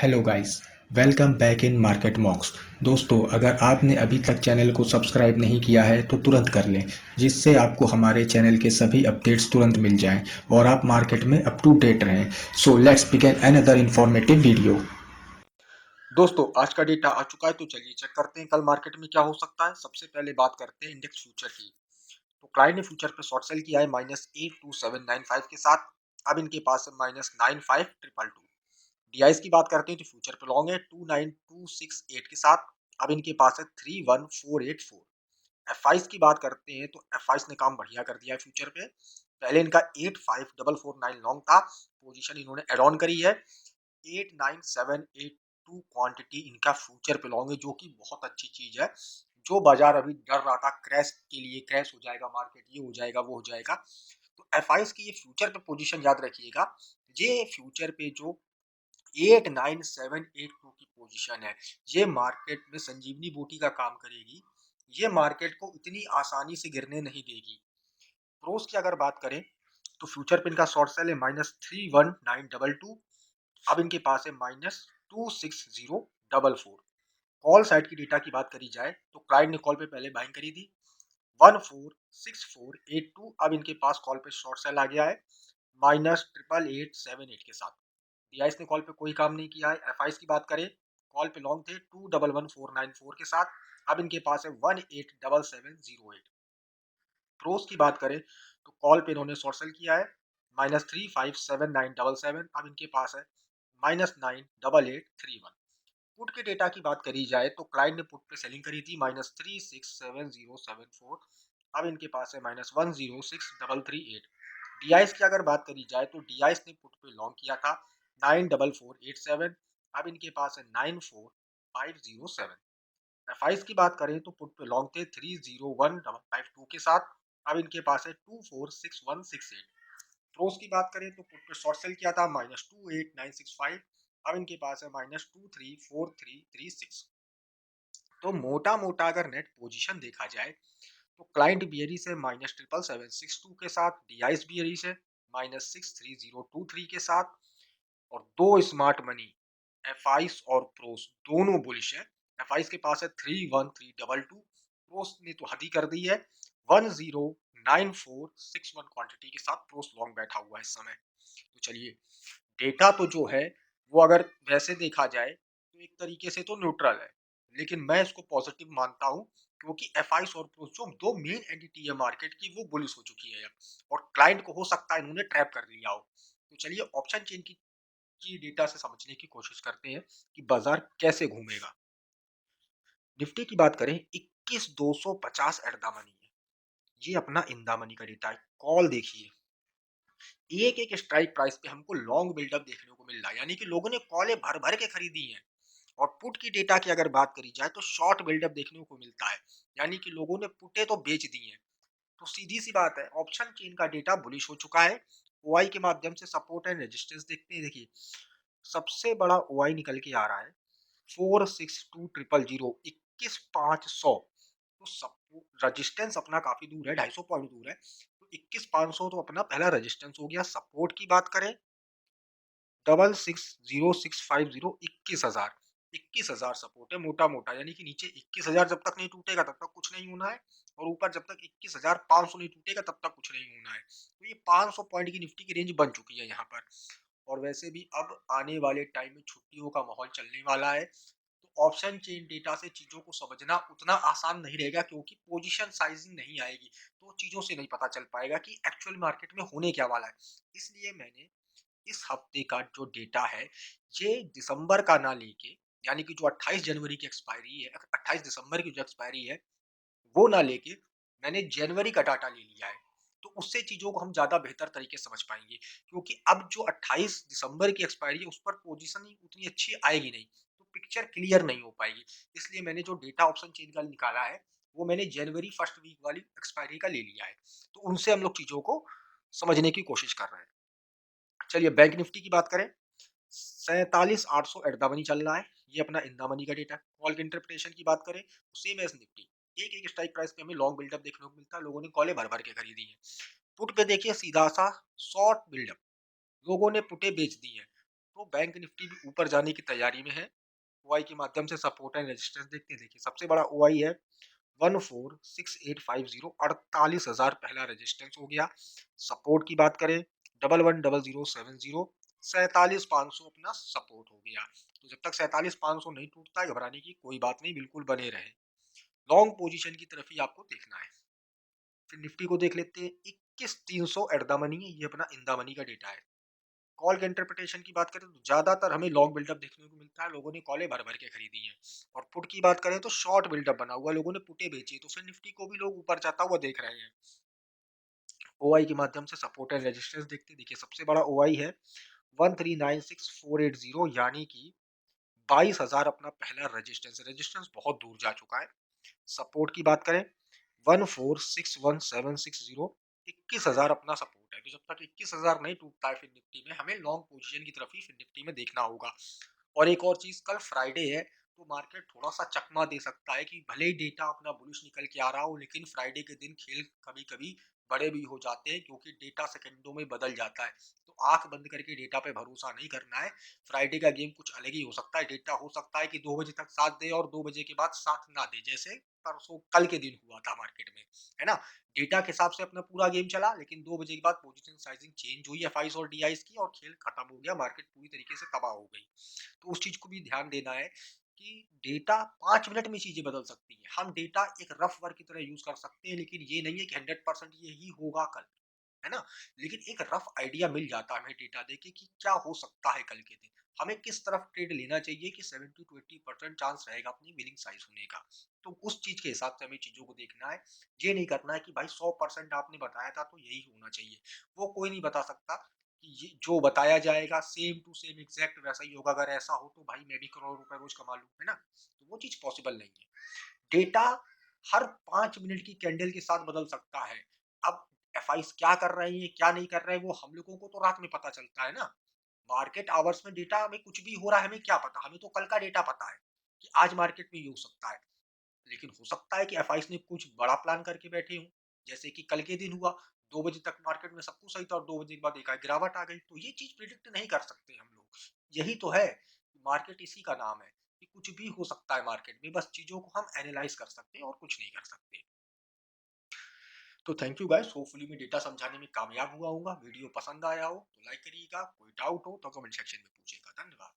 Hello guys, welcome back in market मॉक्स। दोस्तों, अगर आपने अभी तक चैनल को सब्सक्राइब नहीं किया है तो तुरंत कर लें, जिससे आपको हमारे चैनल के सभी अपडेट्स तुरंत मिल जाएं और आप मार्केट में अप टू डेट रहें। So let's begin another informative video. दोस्तों आज का डेटा आ चुका है तो चलिए चेक करते हैं कल मार्केट में क्या हो सकता है। सबसे पहले बात करते हैं इंडेक्स फ्यूचर की। तो क्लाइंट ने फ्यूचर पे शॉर्ट सेल किया है -82795 के साथ। अब इनके पास है -95222। डीआईस की बात करते हैं तो फ्यूचर पे लॉन्ग है 29268 के साथ। अब इनके पास है 31484। एफ की बात करते हैं तो एफ ने काम बढ़िया कर दिया है फ्यूचर पे। पहले इनका 85449 लॉन्ग था, पोजीशन इन्होंने एड ऑन करी है। 89782 क्वांटिटी इनका फ्यूचर पे लॉन्ग है, जो कि बहुत अच्छी चीज है। जो बाजार अभी डर रहा था क्रैश के लिए, क्रैश हो जाएगा मार्केट, ये हो जाएगा वो हो जाएगा, तो एफ की ये फ्यूचर पे पोजीशन याद रखिएगा। ये फ्यूचर पे जो 89782 की पोजीशन है, ये मार्केट में संजीवनी बूटी का काम करेगी। ये मार्केट को इतनी आसानी से गिरने नहीं देगी। प्रोस की अगर बात करें तो फ्यूचर पे इनका शॉर्ट सेल है -31922। अब इनके पास है -26044। कॉल साइड की डेटा की बात करी जाए तो क्लाइंट ने कॉल पे पहले बाइंग करी थी 146482। अब इनके पास कॉल पे शॉर्ट सेल आ गया है -88878 के साथ। डीआईस ने कॉल पे कोई काम नहीं किया है। एफ की बात करें, कॉल पे लॉन्ग थे 211494 के साथ। अब इनके पास है 187708। प्रोस की बात करें तो कॉल पे इन्होंने शॉर्ट सेल किया है -357977। अब इनके पास है -98831। पुट के डेटा की बात करी जाए तो क्लाइंट ने पुट पे सेलिंग करी थी -367074। अब इनके पास है -106338। डीआईएस की अगर बात करी जाए तो डीआईएस ने पुट पे लॉन्ग किया था 94487। अब इनके पास है 94507। एफ की बात करें तो पुट पे लॉन्ग थे 301552 के साथ। अब इनके पास है 246168। प्रोस की बात करें तो पुट पे शॉर्ट सेल किया था -28965। अब इनके पास है -234336। तो मोटा मोटा अगर नेट पोजीशन देखा जाए तो क्लाइंट बियरीज है -77762 के साथ, डीआईएस बियरीज है -63023 के साथ, और दो स्मार्ट मनी एफ और प्रोस दोनों बुलिश है। एफ के पास है 31322। प्रोस ने तो हद ही कर दी है 109461 क्वांटिटी के साथ प्रोस लॉन्ग बैठा हुआ है इस समय। तो चलिए, डेटा तो जो है वो अगर वैसे देखा जाए तो एक तरीके से तो न्यूट्रल है, लेकिन मैं इसको पॉजिटिव मानता हूँ क्योंकि एफ और प्रोस जो दो मेन एंटिटी है मार्केट की वो बुलिश हो चुकी है अब, और क्लाइंट को हो सकता है इन्होंने ट्रैप कर लिया हो। तो चलिए ऑप्शन चेन की डेटा से समझने की कोशिश करते हैं कि बाजार कैसे घूमेगा। निफ्टी की बात करें 21250 एट द मनी है, ये अपना इन द मनी का डेटा है। कॉल देखिए, एक एक स्ट्राइक प्राइस पे हमको लॉन्ग बिल्डअप देखने को मिल रहा है, यानी कि लोगों ने कॉलें भर भर के खरीदी हैं। और पुट की डेटा की अगर बात करी जाए तो शॉर्ट बिल्डअप देखने को मिलता है, यानी कि लोगों ने पुटे तो बेच दी हैं। तो सीधी सी बात है, ऑप्शन चेन का डेटा बुलिश हो चुका है। ओआई के माध्यम से सपोर्ट एंड रेजिस्टेंस देखते हैं। देखिए, सबसे बड़ा ओआई निकल के आ रहा है 462000, 21500। तो सब रजिस्टेंस अपना काफी दूर है, 250 पॉइंट दूर है। तो 21500 तो अपना पहला रजिस्टेंस हो गया। सपोर्ट की बात करें 660650, 21000। 21000 सपोर्ट है मोटा मोटा, यानी कि नीचे 21000 जब तक नहीं टूटेगा तब तक कुछ नहीं होना है, और ऊपर जब तक 21500 नहीं टूटेगा तब तक कुछ नहीं होना है। तो ये 500 पॉइंट की निफ्टी की रेंज बन चुकी है यहाँ पर। और वैसे भी अब आने वाले टाइम में छुट्टियों का माहौल चलने वाला है, तो ऑप्शन चेन डेटा से चीजों को समझना उतना आसान नहीं रहेगा, क्योंकि पोजीशन साइजिंग नहीं आएगी तो चीजों से नहीं पता चल पाएगा कि एक्चुअल मार्केट में होने क्या वाला है। इसलिए मैंने इस हफ्ते का जो डेटा है ये दिसंबर का ना लेके, यानी कि जो 28 जनवरी की एक्सपायरी है, 28 दिसंबर की जो एक्सपायरी है वो ना लेके मैंने जनवरी का डाटा ले लिया है। तो उससे चीज़ों को हम ज़्यादा बेहतर तरीके से समझ पाएँगे, क्योंकि अब जो 28 दिसंबर की एक्सपायरी है उस पर पोज़ीशनिंग उतनी अच्छी आएगी नहीं, तो पिक्चर क्लियर नहीं हो पाएगी। इसलिए मैंने जो डेटा ऑप्शन चेन का निकाला है, वो मैंने जनवरी फर्स्ट वीक वाली एक्सपायरी का ले लिया है। तो उनसे हम लोग चीज़ों को समझने की कोशिश कर रहे हैं। चलिए बैंक निफ्टी की बात करें, 47,800 एट द मनी चल रहा है, ये अपना इन द मनी का डेटा है। कॉल के इंटरप्रिटेशन की बात करें तो सेम एज निफ्टी, एक एक स्ट्राइक प्राइस पे हमें लॉन्ग बिल्डअप देखने को मिलता है, लोगों ने कॉलें भर भर के खरीदी है। पुट पे देखिए सीधा सा शॉर्ट बिल्डअप, लोगों ने पुटे बेच दी है। तो बैंक निफ्टी भी ऊपर जाने की तैयारी में है। ओआई के माध्यम से सपोर्ट एंड रेजिस्टेंस देखते हैं। देखिए सबसे बड़ा ओआई है 146850, 48,000 पहला रेजिस्टेंस हो गया। सपोर्ट की बात करें 110070, 47,500 अपना सपोर्ट हो गया। तो जब तक 47,500 नहीं टूटता है घबराने की कोई बात नहीं, बिल्कुल बने रहे। लॉन्ग पोजीशन की तरफ ही आपको देखना है। फिर निफ्टी को देख लेते हैं 21,300 एट द मनी है, ये अपना इन द मनी का डेटा है। कॉल के इंटरप्रिटेशन की बात करें तो ज्यादातर हमें लॉन्ग बिल्डअप देखने को मिलता है, लोगों ने कॉलें भर भर के खरीदी हैं। और पुट की बात करें तो शॉर्ट बिल्डअप बना हुआ है, लोगों ने पुटे बेची है, तो फिर निफ्टी को भी लोग ऊपर जाता हुआ देख रहे हैं। ओआई के माध्यम से सपोर्ट एंड रेजिस्टेंस देखते हैं। देखिए सबसे बड़ा ओआई है 1396480, यानी कि 22,000 अपना पहला रेजिस्टेंस, रेजिस्टेंस बहुत दूर जा चुका है। सपोर्ट की बात करें 1461760, 21,000 अपना सपोर्ट है। तो जब तक 21,000 नहीं टूटता है फिर निफ्टी में, हमें लॉन्ग पोजीशन की तरफ ही फिर निफ्टी में देखना होगा। और एक और चीज, कल फ्राइडे है तो मार्केट थोड़ा सा चकमा दे सकता है कि भले ही डेटा अपना बुलिश निकल के आ रहा हो, लेकिन फ्राइडे के दिन खेल कभी कभी बड़े भी हो जाते हैं, क्योंकि डेटा सेकंडों में बदल जाता है। तो आंख बंद करके डेटा पे भरोसा नहीं करना है। फ्राइडे का गेम कुछ अलग ही हो सकता है। डेटा हो सकता है कि 2 बजे तक साथ दे और 2 बजे के बाद साथ ना दे, जैसे परसों कल के दिन हुआ था मार्केट में, है ना। डेटा के हिसाब से अपना पूरा गेम चला, लेकिन 2 बजे के बाद पोजीशन साइजिंग चेंज हुई एफआईस और डीआईस की, और खेल खत्म हो गया, मार्केट पूरी तरीके से तबाह हो गई। तो उस चीज को भी ध्यान देना है कि डेटा 5 मिनट में चीजें बदल सकती है। हम डेटा एक रफ वर्क की तरह यूज कर सकते हैं, लेकिन ये नहीं है कि 100% यही होगा कल, है ना। लेकिन एक रफ आइडिया मिल जाता है हमें डेटा देके कि क्या हो सकता है कल के दिन, हमें किस तरफ ट्रेड लेना चाहिए कि 70 to 80% चांस रहेगा अपनी विनिंग साइज होने का। तो उस चीज के हिसाब से हमें चीजों को देखना है। ये नहीं करना है कि भाई 100% आपने बताया था तो यही होना चाहिए। वो कोई नहीं बता सकता कि ये जो बताया जाएगा सेम टू सेम एग्जैक्ट वैसा ही होगा। अगर ऐसा हो तो भाई मैं भी करोड़ रुपए रोज कमा लूं, है ना। तो वो चीज पॉसिबल नहीं है। डेटा हर 5 मिनट की कैंडल के साथ बदल सकता है। अब एफआईस क्या कर रहे हैं क्या नहीं कर रहे हैं वो हम लोगों को तो रात में पता चलता है ना। मार्केट आवर्स में डेटा में कुछ भी हो रहा है, हमें क्या पता, हमें तो कल का डेटा पता है कि आज मार्केट में ये हो सकता है। लेकिन हो सकता है कि एफआईस ने कुछ बड़ा प्लान करके बैठे हों, जैसे कि कल के दिन हुआ। 2 बजे तक मार्केट में सब कुछ सही था और 2 बजे के बाद एकाएक गिरावट आ गई। तो ये चीज प्रिडिक्ट नहीं कर सकते हम लोग। यही तो है, मार्केट इसी का नाम है कि कुछ भी हो सकता है मार्केट में, बस चीजों को हम एनालाइज कर सकते हैं और कुछ नहीं कर सकते। तो थैंक यू गाइस, होपफुली मैं डेटा समझाने में कामयाब हुआ हूँ। वीडियो पसंद आया हो तो लाइक करिएगा, कोई डाउट हो तो कमेंट सेक्शन में पूछिएगा। धन्यवाद।